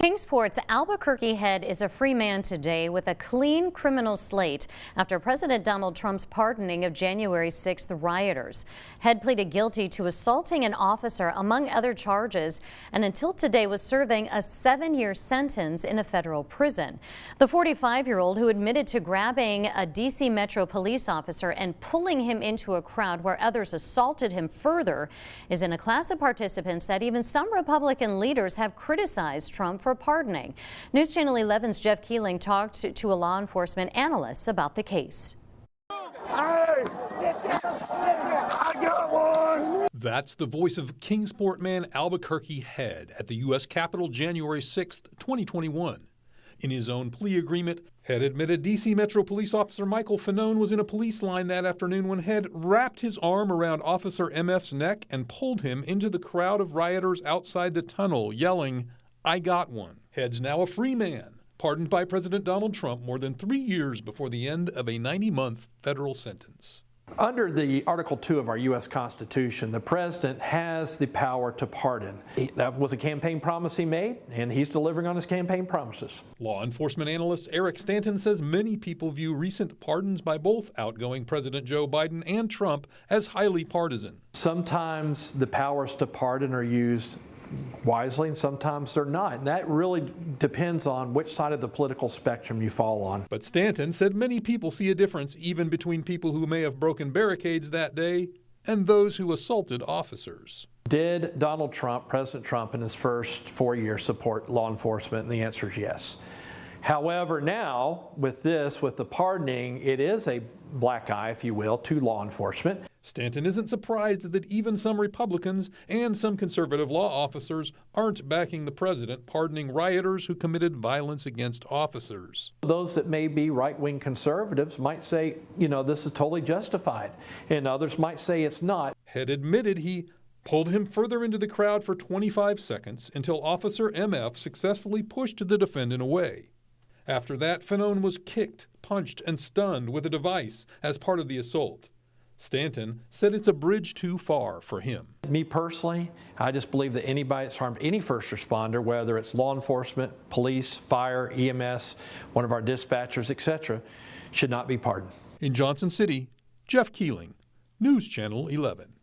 Kingsport's Albuquerque Head is a free man today with a clean criminal slate after President Donald Trump's pardoning of January 6th rioters. Head pleaded guilty to assaulting an officer, among other charges, and until today was serving a 7-year sentence in a federal prison. The 45-year-old, who admitted to grabbing a D.C. Metro police officer and pulling him into a crowd where others assaulted him further, is in a class of participants that even some Republican leaders have criticized Trump for pardoning. News Channel 11's Jeff Keeling talked to a law enforcement analyst about the case. Hey, I got one. That's the voice of Kingsport man Albuquerque Head at the U.S. Capitol January 6, 2021. In his own plea agreement, Head admitted D.C. Metro Police Officer Michael Fanone was in a police line that afternoon when Head wrapped his arm around Officer MF's neck and pulled him into the crowd of rioters outside the tunnel, yelling, "I got one." Head's now a free man, pardoned by President Donald Trump more than 3 years before the end of a 90-month federal sentence. Under the Article 2 of our U.S. Constitution, the president has the power to pardon. That was a campaign promise he made, and he's delivering on his campaign promises. Law enforcement analyst Eric Stanton says many people view recent pardons by both outgoing President Joe Biden and Trump as highly partisan. Sometimes the powers to pardon are used wisely, and sometimes they're not. And that really depends on which side of the political spectrum you fall on. But Stanton said many people see a difference even between people who may have broken barricades that day and those who assaulted officers. Did Donald Trump, President Trump, in his first 4 years support law enforcement? And the answer is yes. However, now with the pardoning, it is a black eye, if you will, to law enforcement. Stanton isn't surprised that even some Republicans and some conservative law officers aren't backing the president pardoning rioters who committed violence against officers. Those that may be right-wing conservatives might say, this is totally justified, and others might say it's not. Head admitted he pulled him further into the crowd for 25 seconds until Officer MF successfully pushed the defendant away. After that, Fanone was kicked, punched, and stunned with a device as part of the assault. Stanton said it's a bridge too far for him. Me personally, I just believe that anybody that's harmed any first responder, whether it's law enforcement, police, fire, EMS, one of our dispatchers, etc., should not be pardoned. In Johnson City, Jeff Keeling, News Channel 11.